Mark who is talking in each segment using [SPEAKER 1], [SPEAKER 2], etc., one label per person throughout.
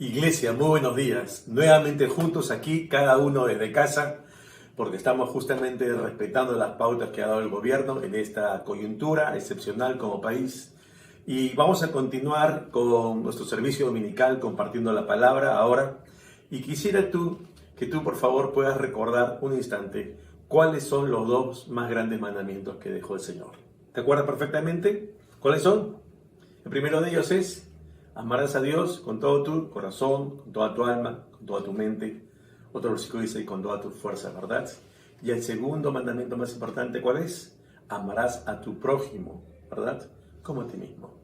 [SPEAKER 1] Iglesia, muy buenos días. Nuevamente juntos aquí, cada uno desde casa, porque estamos justamente respetando las pautas que ha dado el gobierno en esta coyuntura excepcional como país. Y vamos a continuar con nuestro servicio dominical compartiendo la palabra ahora. Y quisiera que tú por favor puedas recordar un instante cuáles son los dos más grandes mandamientos que dejó el Señor. ¿Te acuerdas perfectamente? ¿Cuáles son? El primero de ellos es: amarás a Dios con todo tu corazón, con toda tu alma, con toda tu mente. Otro versículo dice: con toda tu fuerza, ¿verdad? Y el segundo mandamiento más importante, ¿cuál es? Amarás a tu prójimo, ¿verdad? Como a ti mismo.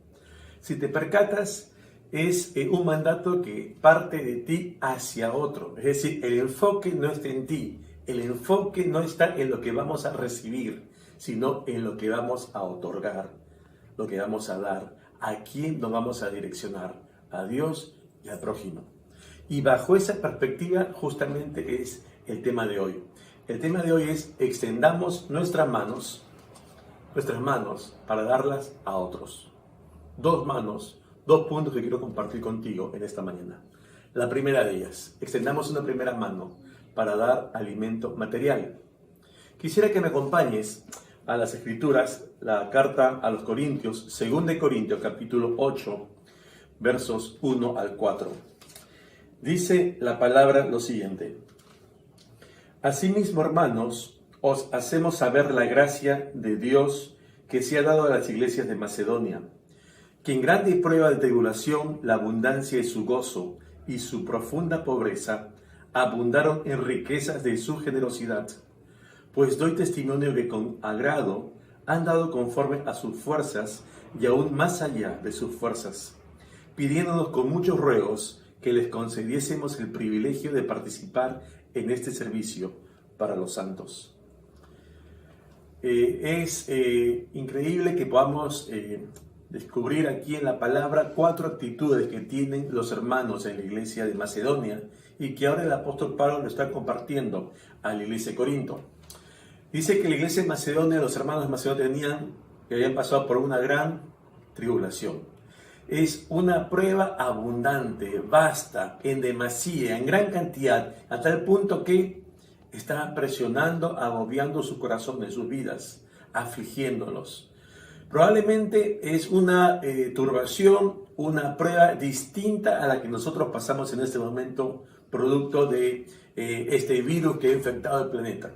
[SPEAKER 1] Si te percatas, es un mandato que parte de ti hacia otro. Es decir, el enfoque no está en ti. El enfoque no está en lo que vamos a recibir, sino en lo que vamos a otorgar, lo que vamos a dar. ¿A quién nos vamos a direccionar? A Dios y al prójimo. Y bajo esa perspectiva justamente es el tema de hoy. El tema de hoy es: extendamos nuestras manos para darlas a otros. Dos manos, dos puntos que quiero compartir contigo en esta mañana. La primera de ellas: extendamos una primera mano para dar alimento material. Quisiera que me acompañes a las Escrituras, la carta a los Corintios, 2 de Corintios, capítulo 8, versos 1 al 4. Dice la palabra lo siguiente: Asimismo, hermanos, os hacemos saber la gracia de Dios que se ha dado a las iglesias de Macedonia, que en grande prueba de tribulación la abundancia de su gozo y su profunda pobreza abundaron en riquezas de su generosidad. Pues doy testimonio que con agrado han dado conforme a sus fuerzas y aún más allá de sus fuerzas, pidiéndonos con muchos ruegos que les concediésemos el privilegio de participar en este servicio para los santos. Es increíble que podamos descubrir aquí en la palabra 4 actitudes que tienen los hermanos en la iglesia de Macedonia y que ahora el apóstol Pablo lo está compartiendo a la iglesia de Corinto. Dice que la iglesia de Macedonia, los hermanos de Macedonia habían pasado por una gran tribulación. Es una prueba abundante, vasta, en demasía, en gran cantidad, a tal punto que está presionando, agobiando su corazón en sus vidas, afligiéndolos. Probablemente es una turbación, una prueba distinta a la que nosotros pasamos en este momento, producto de este virus que ha infectado el planeta,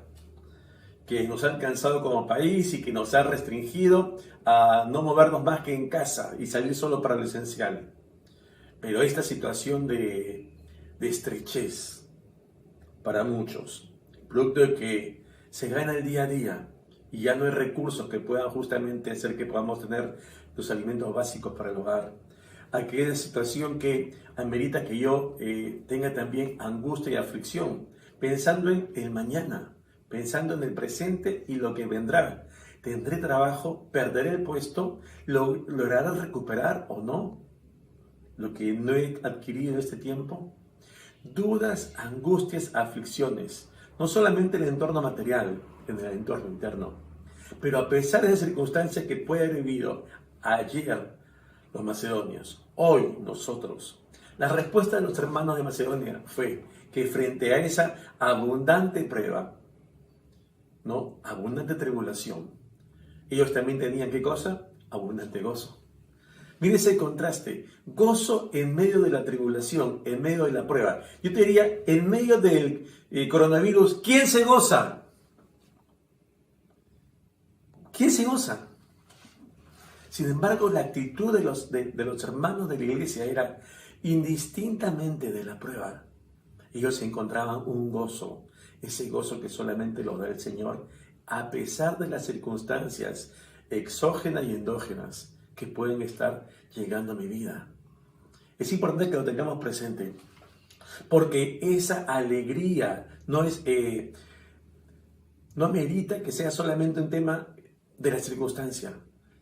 [SPEAKER 1] que nos ha alcanzado como país y que nos ha restringido a no movernos más que en casa y salir solo para lo esencial. Pero esta situación de estrechez para muchos, producto de que se gana el día a día y ya no hay recursos que puedan justamente hacer que podamos tener los alimentos básicos para el hogar. Aquella situación que amerita que yo tenga también angustia y aflicción, pensando en el mañana, pensando en el presente y lo que vendrá. ¿Tendré trabajo? ¿Perderé el puesto? ¿Lograré recuperar o no lo que no he adquirido en este tiempo? Dudas, angustias, aflicciones. No solamente en el entorno material, en el entorno interno. Pero a pesar de esa circunstancia que puede haber vivido ayer los macedonios, hoy nosotros, la respuesta de los hermanos de Macedonia fue que frente a esa abundante prueba, ¿no? Abundante tribulación, ellos también tenían, ¿qué cosa? Abundante gozo. Mire ese contraste: gozo en medio de la tribulación, en medio de la prueba. Yo te diría, en medio del coronavirus, ¿quién se goza? ¿Quién se goza? Sin embargo, la actitud de los hermanos de la iglesia era indistintamente de la prueba. Ellos encontraban un gozo, ese gozo que solamente lo da el Señor, a pesar de las circunstancias exógenas y endógenas que pueden estar llegando a mi vida. Es importante que lo tengamos presente, porque esa alegría no merita que sea solamente un tema de la circunstancia,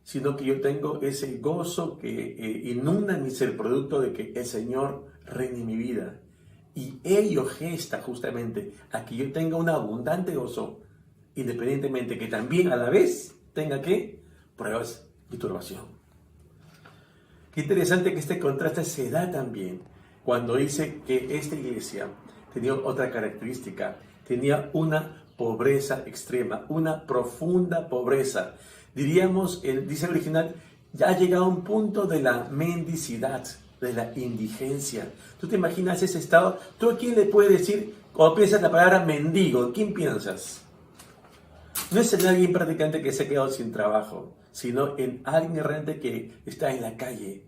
[SPEAKER 1] sino que yo tengo ese gozo que inunda mi ser, producto de que el Señor reine en mi vida. Y ello gesta justamente a que yo tenga un abundante gozo, independientemente que también a la vez tenga que pruebas y turbación. Qué interesante que este contraste se da también cuando dice que esta iglesia tenía otra característica, tenía una pobreza extrema, una profunda pobreza. Diríamos, dice el original, ya ha llegado a un punto de la mendicidad, de la indigencia. ¿Tú te imaginas ese estado? ¿Tú a quién le puedes decir, cuando piensas la palabra mendigo, quién piensas? No es en alguien prácticamente que se ha quedado sin trabajo, sino en alguien realmente que está en la calle,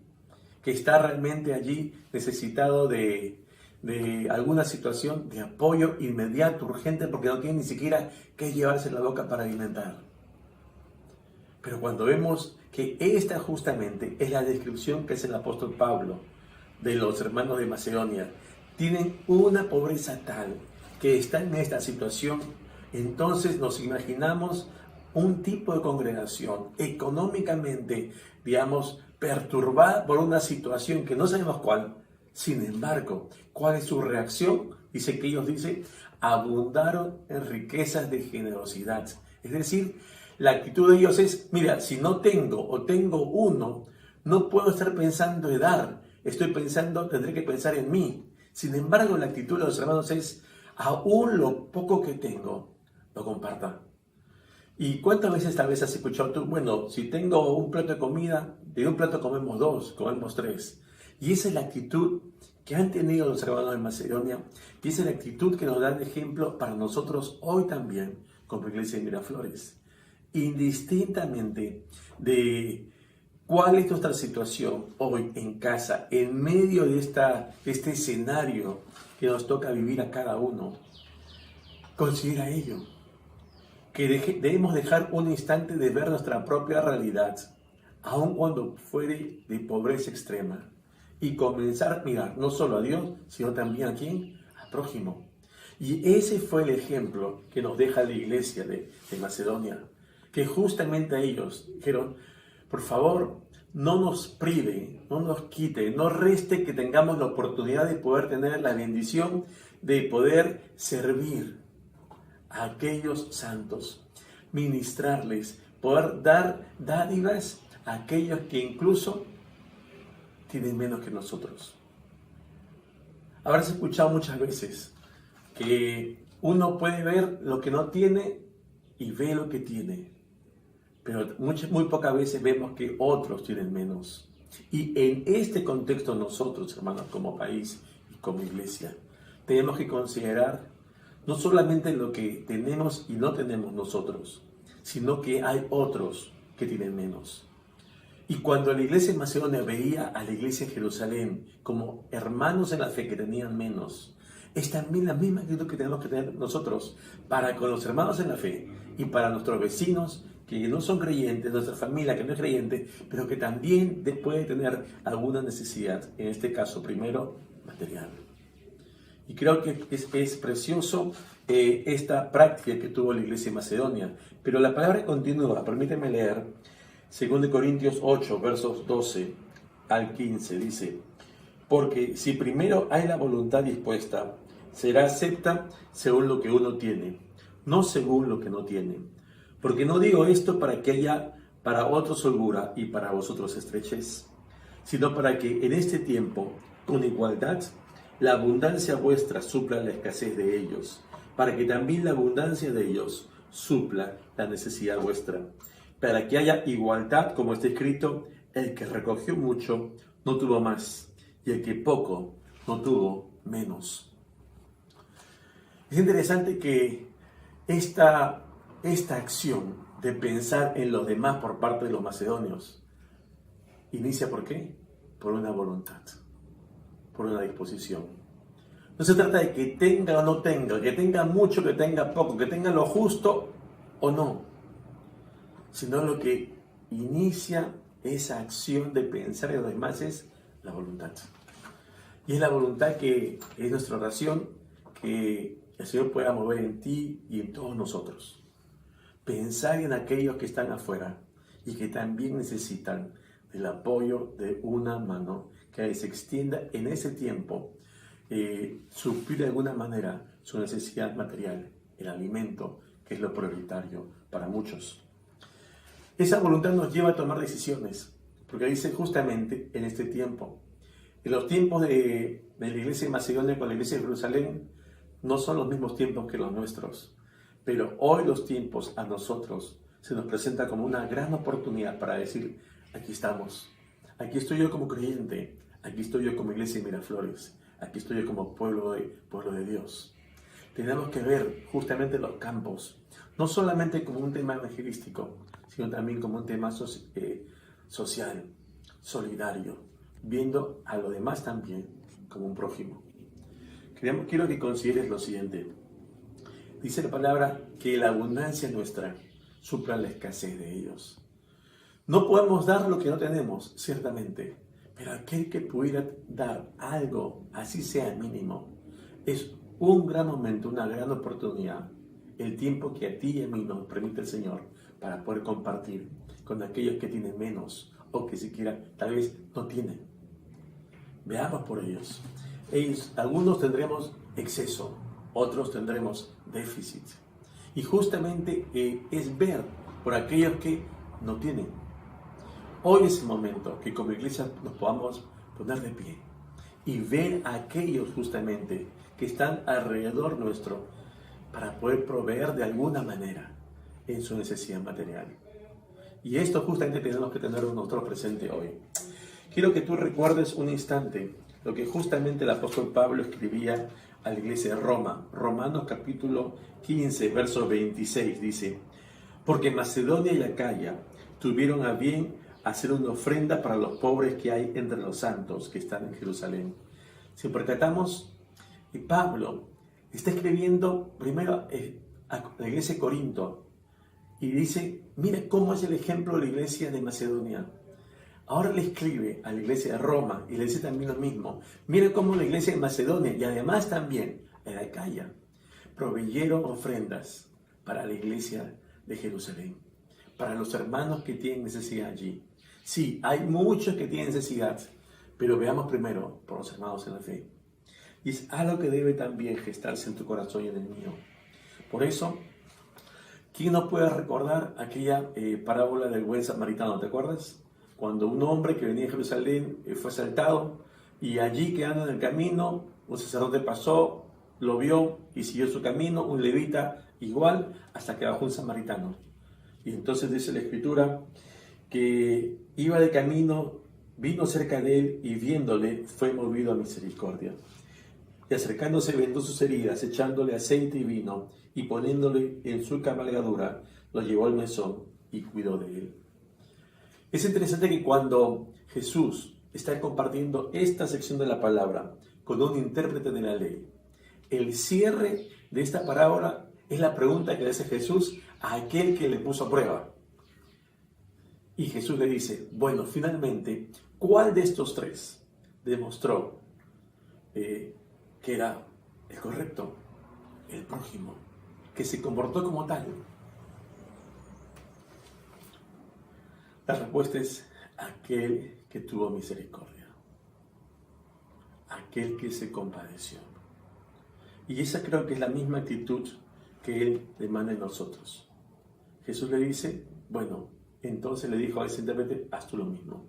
[SPEAKER 1] que está realmente allí necesitado de alguna situación de apoyo inmediato, urgente, porque no tiene ni siquiera que llevarse la boca para alimentar. Pero cuando vemos que esta justamente es la descripción que hace el apóstol Pablo de los hermanos de Macedonia, tienen una pobreza tal que están en esta situación, entonces nos imaginamos un tipo de congregación económicamente, digamos, perturbada por una situación que no sabemos cuál. Sin embargo, ¿cuál es su reacción? Dice que ellos abundaron en riquezas de generosidad. Es decir, la actitud de ellos es, mira, si no tengo o tengo uno, no puedo estar pensando en dar. Estoy pensando, tendré que pensar en mí. Sin embargo, la actitud de los hermanos es, aún lo poco que tengo, lo comparta. ¿Y cuántas veces tal vez has escuchado tú? Bueno, si tengo un plato de comida, de un plato comemos dos, comemos tres. Y esa es la actitud que han tenido los hermanos de Macedonia. Y esa es la actitud que nos da de ejemplo para nosotros hoy también, como Iglesia de Miraflores. Indistintamente de cuál es nuestra situación hoy en casa, en medio de este escenario que nos toca vivir a cada uno, considera ello. Que debemos dejar un instante de ver nuestra propia realidad, aun cuando fuere de pobreza extrema, y comenzar a mirar no solo a Dios, sino también a quién, al prójimo. Y ese fue el ejemplo que nos deja la iglesia de Macedonia, que justamente a ellos dijeron, por favor, no nos prive, no nos quite, no reste que tengamos la oportunidad de poder tener la bendición de poder servir a aquellos santos, ministrarles, poder dar dádivas a aquellos que incluso tienen menos que nosotros. Habrás escuchado muchas veces que uno puede ver lo que no tiene y ve lo que tiene, pero muy pocas veces vemos que otros tienen menos. Y en este contexto nosotros, hermanos, como país y como iglesia, tenemos que considerar no solamente lo que tenemos y no tenemos nosotros, sino que hay otros que tienen menos. Y cuando la iglesia en Macedonia veía a la iglesia en Jerusalén como hermanos en la fe que tenían menos, es también la misma actitud que tenemos que tener nosotros para con los hermanos en la fe y para nuestros vecinos que no son creyentes, nuestra familia que no es creyente, pero que también puede tener alguna necesidad, en este caso primero material. Y creo que es precioso esta práctica que tuvo la iglesia en Macedonia. Pero la palabra continúa, permíteme leer, 2 Corintios 8, versos 12 al 15, dice, porque si primero hay la voluntad dispuesta, será acepta según lo que uno tiene, no según lo que no tiene. Porque no digo esto para que haya para otros holgura y para vosotros estrechez, sino para que en este tiempo, con igualdad, la abundancia vuestra supla la escasez de ellos, para que también la abundancia de ellos supla la necesidad vuestra. Para que haya igualdad, como está escrito, el que recogió mucho no tuvo más, y el que poco no tuvo menos. Es interesante que esta acción de pensar en los demás por parte de los macedonios inicia ¿por qué? Por una voluntad, por una disposición. No se trata de que tenga o no tenga, que tenga mucho, que tenga poco, que tenga lo justo o no, sino lo que inicia esa acción de pensar en los demás es la voluntad. Y es la voluntad que es nuestra oración, que el Señor pueda mover en ti y en todos nosotros. Pensar en aquellos que están afuera y que también necesitan del apoyo de una mano que se extienda en ese tiempo, suplir de alguna manera su necesidad material, el alimento, que es lo prioritario para muchos. Esa voluntad nos lleva a tomar decisiones, porque dice justamente en este tiempo, Y los tiempos de la iglesia de Macedonia con la iglesia de Jerusalén no son los mismos tiempos que los nuestros. Pero hoy los tiempos a nosotros se nos presenta como una gran oportunidad para decir, aquí estamos, aquí estoy yo como creyente, aquí estoy yo como iglesia de Miraflores, aquí estoy yo como pueblo de Dios. Tenemos que ver justamente los campos, no solamente como un tema evangelístico, sino también como un tema social, solidario, viendo a lo demás también como un prójimo. Quiero que consideres lo siguiente. Dice la palabra que la abundancia nuestra supla la escasez de ellos. No podemos dar lo que no tenemos, ciertamente, pero aquel que pudiera dar algo, así sea mínimo, es un gran momento, una gran oportunidad, el tiempo que a ti y a mí nos permite el Señor para poder compartir con aquellos que tienen menos o que siquiera tal vez no tienen. Veamos por ellos. Algunos tendremos exceso, otros tendremos déficit. Y justamente es ver por aquellos que no tienen. Hoy es el momento que como iglesia nos podamos poner de pie y ver a aquellos justamente que están alrededor nuestro para poder proveer de alguna manera en su necesidad material. Y esto justamente tenemos que tener nosotros presente hoy. Quiero que tú recuerdes un instante lo que justamente el apóstol Pablo escribía a la iglesia de Roma. Romanos capítulo 15, verso 26 dice: porque Macedonia y Acaya tuvieron a bien hacer una ofrenda para los pobres que hay entre los santos que están en Jerusalén. Si percatamos, Pablo está escribiendo primero a la iglesia de Corinto y dice, mira cómo es el ejemplo de la iglesia de Macedonia. Ahora le escribe a la iglesia de Roma y le dice también lo mismo. Mira cómo la iglesia de Macedonia y además también la de Acaya proveyeron ofrendas para la iglesia de Jerusalén, para los hermanos que tienen necesidad allí. Sí, hay muchos que tienen necesidad, pero veamos primero por los hermanos en la fe. Y es algo que debe también gestarse en tu corazón y en el mío. Por eso, ¿quién no puede recordar aquella parábola del buen samaritano? ¿Te acuerdas? Cuando un hombre que venía de Jerusalén fue asaltado y allí quedando en el camino, un sacerdote pasó, lo vio y siguió su camino, un levita igual, hasta que bajó un samaritano. Y entonces dice la Escritura que iba de camino, vino cerca de él y viéndole fue movido a misericordia. Y acercándose vendó sus heridas, echándole aceite y vino y poniéndole en su cabalgadura, lo llevó al mesón y cuidó de él. Es interesante que cuando Jesús está compartiendo esta sección de la palabra con un intérprete de la ley, el cierre de esta parábola es la pregunta que le hace Jesús a aquel que le puso a prueba. Y Jesús le dice, bueno, finalmente, ¿cuál de estos tres demostró que era el correcto, el prójimo, que se comportó como tal? La respuesta es aquel que tuvo misericordia, aquel que se compadeció. Y esa creo que es la misma actitud que Él demanda en nosotros. Jesús le dice, bueno, entonces le dijo a ese intérprete, haz tú lo mismo.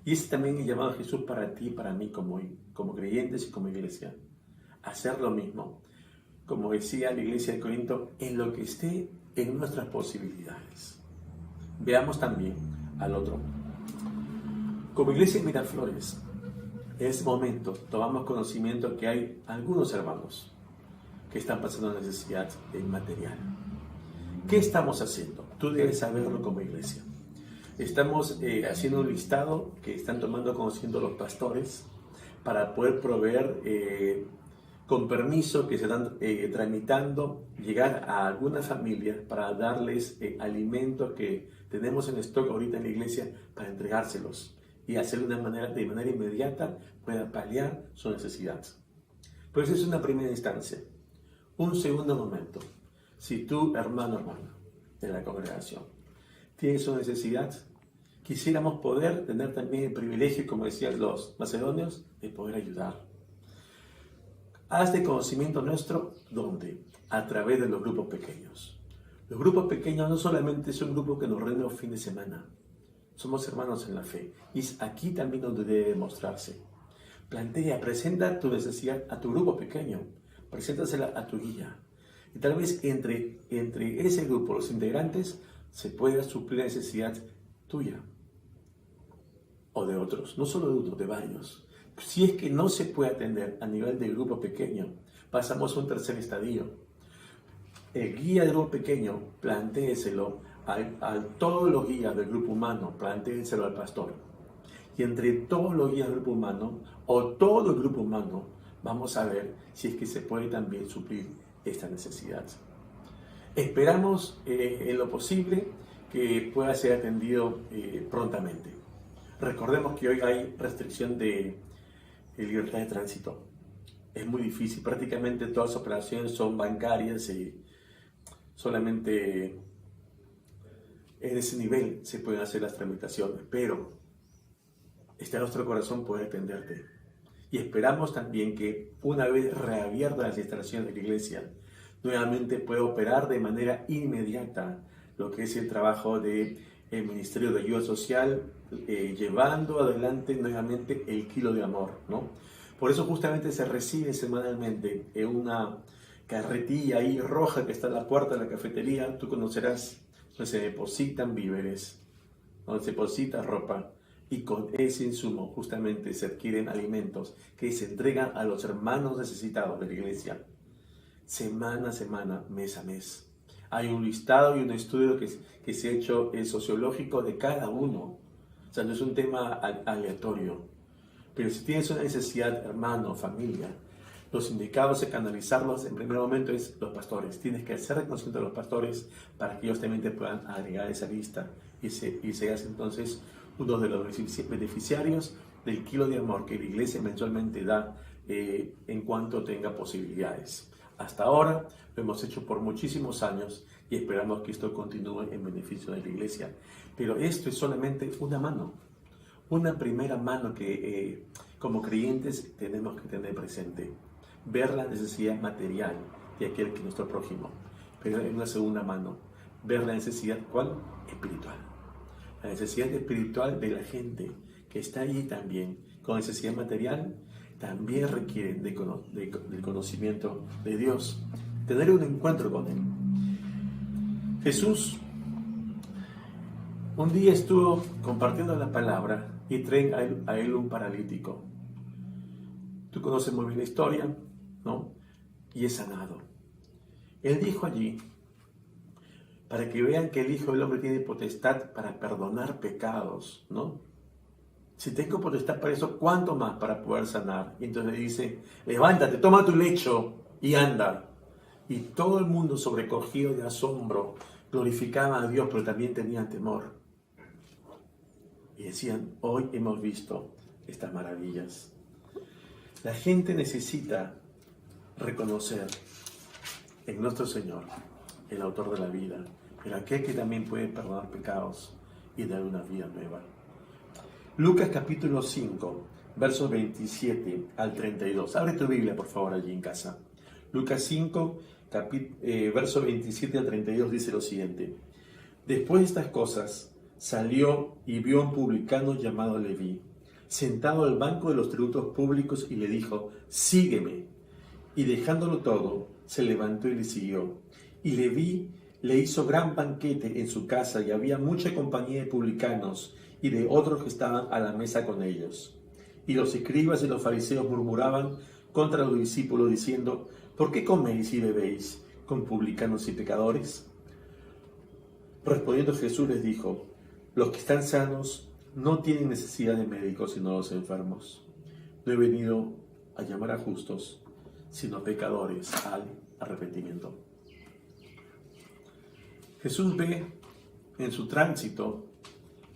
[SPEAKER 1] Y ese también es llamado a Jesús para ti y para mí como creyentes y como iglesia. Hacer lo mismo. Como decía la iglesia de Corinto, en lo que esté en nuestras posibilidades. Veamos también al otro. Como iglesia de Miraflores, en este momento tomamos conocimiento que hay algunos hermanos que están pasando necesidad material. ¿Qué estamos haciendo? Tú debes saberlo como iglesia. Estamos haciendo un listado que están tomando conocimiento los pastores para poder proveer con permiso que se están tramitando, llegar a algunas familias para darles alimentos que tenemos en stock ahorita en la iglesia para entregárselos y hacerlo de manera inmediata pueda paliar su necesidad. Pero esa es una primera instancia. Un segundo momento, si tú, hermano, hermana de la congregación, tienes una necesidad, quisiéramos poder tener también el privilegio, como decían los macedonios, de poder ayudar. Haz de conocimiento nuestro, ¿dónde? A través de los grupos pequeños. Los grupos pequeños no solamente son grupos que nos reúnen los fines de semana, somos hermanos en la fe. Y es aquí también donde debe demostrarse. presenta tu necesidad a tu grupo pequeño, preséntasela a tu guía. Y tal vez entre ese grupo, los integrantes, se pueda suplir la necesidad tuya o de otros, no solo de uno, de varios. Si es que no se puede atender a nivel de grupo pequeño, pasamos a un tercer estadio. El guía del grupo pequeño, plantéeselo a todos los guías del grupo humano, plantéeselo al pastor. Y entre todos los guías del grupo humano, o todo el grupo humano, vamos a ver si es que se puede también suplir esta necesidad. Esperamos en lo posible que pueda ser atendido prontamente. Recordemos que hoy hay restricción de libertad de tránsito. Es muy difícil, prácticamente todas las operaciones son bancarias y solamente en ese nivel se pueden hacer las tramitaciones, pero está en nuestro corazón poder atenderte. Y esperamos también que una vez reabiertas las instalaciones de la iglesia, nuevamente pueda operar de manera inmediata lo que es el trabajo del Ministerio de Ayuda Social, llevando adelante nuevamente el kilo de amor, ¿no? Por eso justamente se recibe semanalmente en una carretilla ahí roja que está a la puerta de la cafetería, tú conocerás, donde se depositan víveres, donde se deposita ropa, y con ese insumo justamente se adquieren alimentos que se entregan a los hermanos necesitados de la iglesia, semana a semana, mes a mes. Hay un listado y un estudio que se ha hecho sociológico de cada uno. O sea, no es un tema aleatorio. Pero si tienes una necesidad, hermano, familia, los indicados de canalizarlos en primer momento es los pastores. Tienes que hacer reconocimiento a los pastores para que ellos también te puedan agregar esa lista y seas entonces uno de los beneficiarios del kilo de amor que la iglesia mensualmente da en cuanto tenga posibilidades. Hasta ahora lo hemos hecho por muchísimos años y esperamos que esto continúe en beneficio de la iglesia. Pero esto es solamente una mano, una primera mano que como creyentes tenemos que tener presente. Ver la necesidad material de aquel que es nuestro prójimo, pero en una segunda mano, ver la necesidad, ¿cuál? Espiritual. La necesidad espiritual de la gente que está allí también, con necesidad material, también requieren del conocimiento de Dios, tener un encuentro con Él. Jesús un día estuvo compartiendo la palabra y traen a él un paralítico. Tú conoces muy bien la historia, ¿no? Y es sanado. Él dijo allí, para que vean que el Hijo del Hombre tiene potestad para perdonar pecados, ¿no? Si tengo potestad para eso, ¿cuánto más para poder sanar? Y entonces dice, levántate, toma tu lecho y anda. Y todo el mundo, sobrecogido de asombro, glorificaba a Dios, pero también tenían temor. Y decían, hoy hemos visto estas maravillas. La gente necesita reconocer en nuestro Señor, el autor de la vida, pero aquel que también puede perdonar pecados y dar una vida nueva. Lucas capítulo 5, versos 27 al 32. Abre tu Biblia, por favor, allí en casa. Lucas 5, verso 27 al 32 dice lo siguiente. Después de estas cosas, salió y vio a un publicano llamado Leví, sentado al banco de los tributos públicos, y le dijo, sígueme. Y dejándolo todo, se levantó y le siguió. Y Leví le hizo gran banquete en su casa, y había mucha compañía de publicanos y de otros que estaban a la mesa con ellos. Y los escribas y los fariseos murmuraban contra los discípulos, diciendo, ¿por qué coméis y bebéis con publicanos y pecadores? Respondiendo Jesús les dijo, los que están sanos no tienen necesidad de médicos, sino los enfermos. No he venido a llamar a justos, sino a pecadores al arrepentimiento. Jesús ve en su tránsito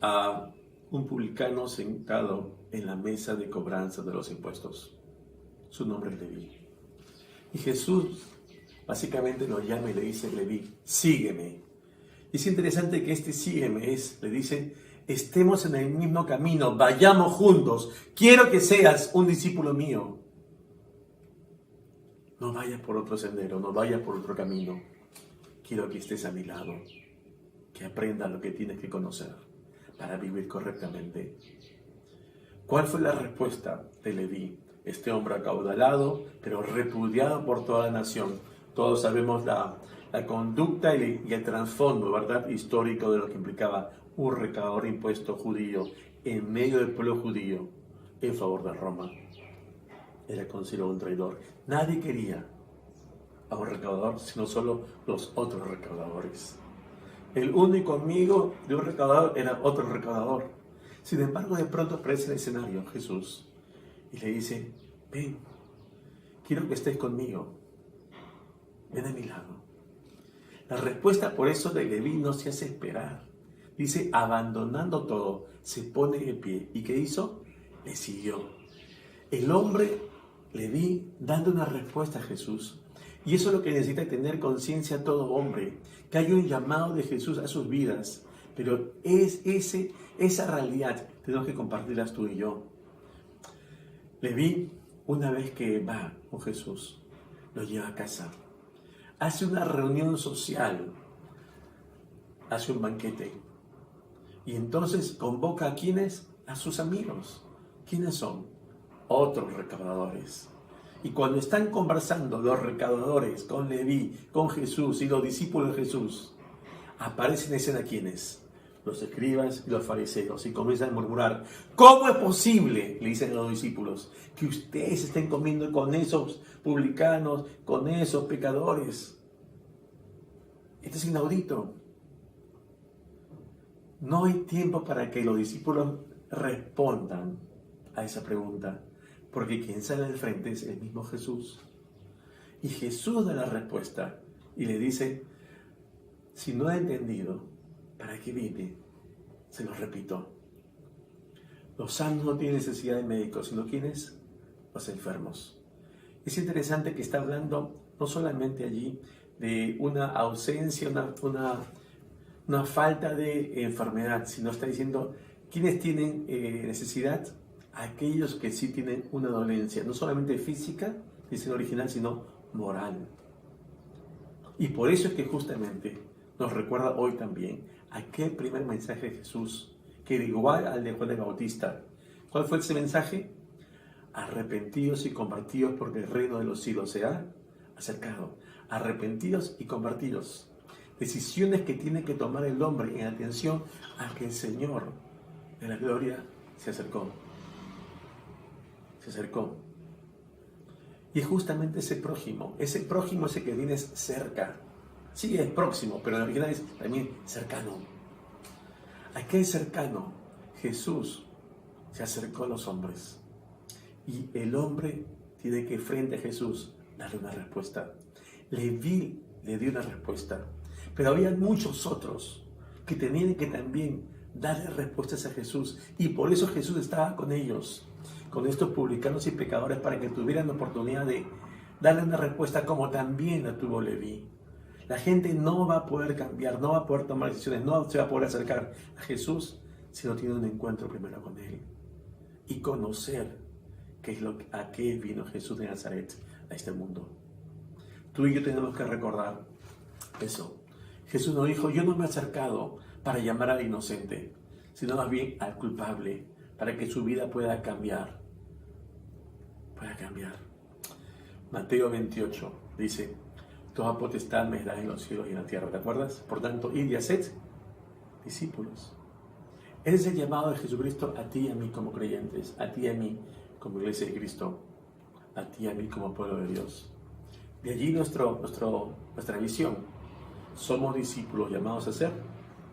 [SPEAKER 1] a un publicano sentado en la mesa de cobranza de los impuestos. Su nombre es Leví. Y Jesús básicamente lo llama y le dice, Leví, sígueme. Y es interesante que este sígueme le dice, estemos en el mismo camino, vayamos juntos, quiero que seas un discípulo mío. No vayas por otro sendero, no vayas por otro camino. Quiero que estés a mi lado, que aprendas lo que tienes que conocer para vivir correctamente. ¿Cuál fue la respuesta de Leví Este hombre acaudalado, pero repudiado por toda la nación. Todos sabemos la conducta y el trasfondo, ¿verdad?, histórico de lo que implicaba un recaudador de impuestos judío en medio del pueblo judío en favor de Roma. Era considerado un traidor. Nadie quería a un recaudador, sino solo los otros recaudadores. El único amigo de un recaudador era otro recaudador. Sin embargo, de pronto aparece en el escenario Jesús y le dice: ven, quiero que estés conmigo, ven a mi lado. La respuesta por eso de Leví no se hace esperar. Dice, abandonando todo, se pone de pie. ¿Y qué hizo? Le siguió. El hombre Leví dando una respuesta a Jesús. Y eso es lo que necesita tener conciencia todo hombre, que hay un llamado de Jesús a sus vidas, pero esa realidad tenemos que compartirlas tú y yo. Leví, una vez que va con Jesús, lo lleva a casa, hace una reunión social, hace un banquete, y entonces convoca a ¿quiénes? A sus amigos. ¿Quiénes son? Otros recaudadores. Y cuando están conversando los recaudadores con Leví, con Jesús y los discípulos de Jesús, aparecen en escena ¿quiénes? Los escribas y los fariseos, y comienzan a murmurar: ¿cómo es posible, le dicen a los discípulos, que ustedes estén comiendo con esos publicanos, con esos pecadores? Esto es inaudito. No hay tiempo para que los discípulos respondan a esa pregunta, porque quien sale al frente es el mismo Jesús. Y Jesús da la respuesta y le dice: si no ha entendido para qué viene, se lo repito. Los sanos no tienen necesidad de médicos, sino ¿quiénes? Los enfermos. Es interesante que está hablando no solamente allí de una ausencia, una falta de enfermedad, sino está diciendo ¿quiénes tienen necesidad? Aquellos que sí tienen una dolencia, no solamente física, dice el original, sino moral. Y por eso es que justamente nos recuerda hoy también aquel primer mensaje de Jesús, que era igual al de Juan el Bautista. ¿Cuál fue ese mensaje? Arrepentidos y convertidos, porque el reino de los cielos se ha acercado. Arrepentidos y convertidos. Decisiones que tiene que tomar el hombre en atención a que el Señor de la gloria se acercó. Se acercó. Y es justamente ese prójimo ese que viene cerca. Sí, es próximo, pero en original es también cercano. Aquel cercano, Jesús, se acercó a los hombres. Y el hombre tiene que, frente a Jesús, darle una respuesta. Leví le dio una respuesta. Pero había muchos otros que tenían que también darle respuestas a Jesús. Y por eso Jesús estaba con ellos, con estos publicanos y pecadores, para que tuvieran la oportunidad de darle una respuesta como también la tuvo Leví. La gente no va a poder cambiar, no va a poder tomar decisiones, no se va a poder acercar a Jesús si no tiene un encuentro primero con Él y conocer a qué vino Jesús de Nazaret a este mundo. Tú y yo tenemos que recordar eso. Jesús nos dijo: yo no me he acercado para llamar al inocente, sino más bien al culpable, para que su vida pueda cambiar. Mateo 28 dice: toda potestad me da en los cielos y en la tierra. ¿Te acuerdas? Por tanto, id y haced discípulos. Ese es el llamado de Jesucristo a ti y a mí como creyentes, a ti y a mí como iglesia de Cristo, a ti y a mí como pueblo de Dios. De allí nuestra visión. Somos discípulos llamados a ser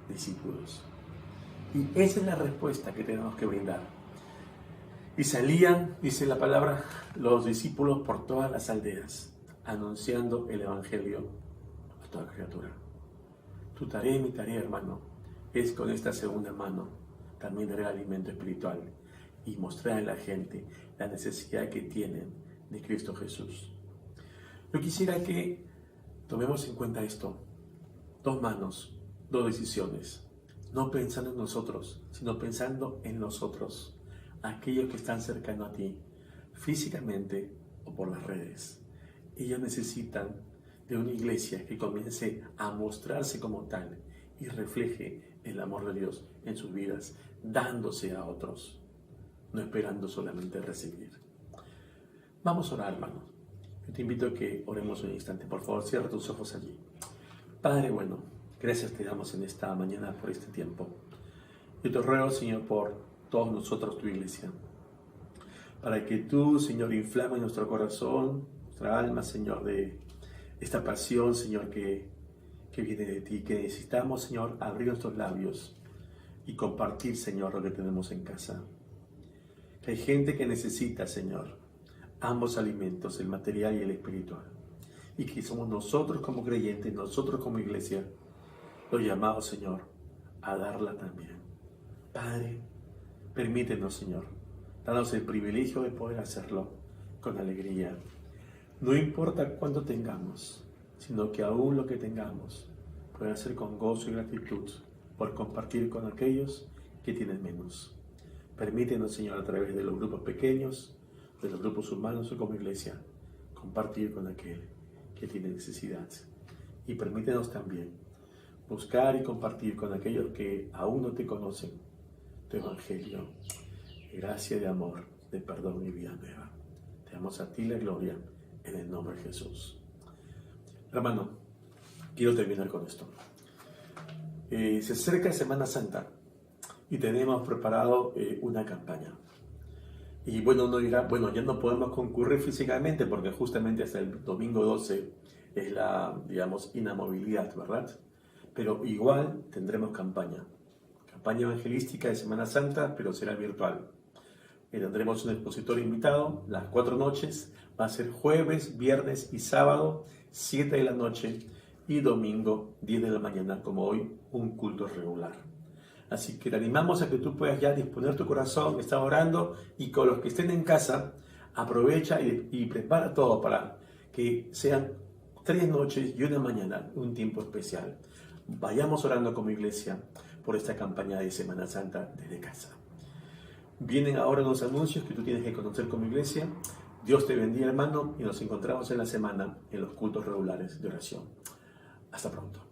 [SPEAKER 1] discípulos. Y esa es la respuesta que tenemos que brindar. Y salían, dice la palabra, los discípulos por todas las aldeas, anunciando el evangelio a toda criatura. Tu tarea y mi tarea, hermano, es con esta segunda mano también dar el alimento espiritual y mostrar a la gente la necesidad que tienen de Cristo Jesús. Yo quisiera que tomemos en cuenta esto: 2 manos, 2 decisiones, no pensando en nosotros, sino pensando en nosotros, aquellos que están cercanos a ti, físicamente o por las redes. Ellos necesitan de una iglesia que comience a mostrarse como tal y refleje el amor de Dios en sus vidas, dándose a otros, no esperando solamente recibir. Vamos a orar, hermanos. Yo te invito a que oremos un instante. Por favor, cierra tus ojos allí. Padre bueno, gracias te damos en esta mañana por este tiempo. Yo te ruego, Señor, por todos nosotros, tu iglesia, para que tú, Señor, inflame nuestro corazón, nuestra alma, Señor, de esta pasión, Señor, que viene de ti, que necesitamos, Señor, abrir nuestros labios y compartir, Señor, lo que tenemos en casa. Que hay gente que necesita, Señor, ambos alimentos, el material y el espiritual. Y que somos nosotros como creyentes, nosotros como iglesia, los llamados, Señor, a darla también. Padre, permítenos, Señor, danos el privilegio de poder hacerlo con alegría. No importa cuánto tengamos, sino que aún lo que tengamos pueda ser con gozo y gratitud por compartir con aquellos que tienen menos. Permítenos, Señor, a través de los grupos pequeños, de los grupos humanos o como iglesia, compartir con aquel que tiene necesidad. Y permítenos también buscar y compartir con aquellos que aún no te conocen tu evangelio, gracia de amor, de perdón y vida nueva. Te damos a ti la gloria en el nombre de Jesús. Hermano, quiero terminar con esto. Se acerca Semana Santa y tenemos preparado una campaña. Y bueno, uno dirá, bueno, ya no podemos concurrir físicamente porque justamente hasta el domingo 12 es la, digamos, inamovilidad, ¿verdad? Pero igual tendremos campaña evangelística de Semana Santa, pero será virtual. Tendremos un expositor invitado las 4 noches, va a ser jueves, viernes y sábado, 7 de la noche, y domingo, 10 de la mañana, como hoy, un culto regular. Así que te animamos a que tú puedas ya disponer tu corazón, estar orando, y con los que estén en casa, aprovecha y prepara todo para que sean 3 noches y 1 mañana, un tiempo especial. Vayamos orando como iglesia por esta campaña de Semana Santa desde casa. Vienen ahora los anuncios que tú tienes que conocer como iglesia. Dios te bendiga, hermano, y nos encontramos en la semana en los cultos regulares de oración. Hasta pronto.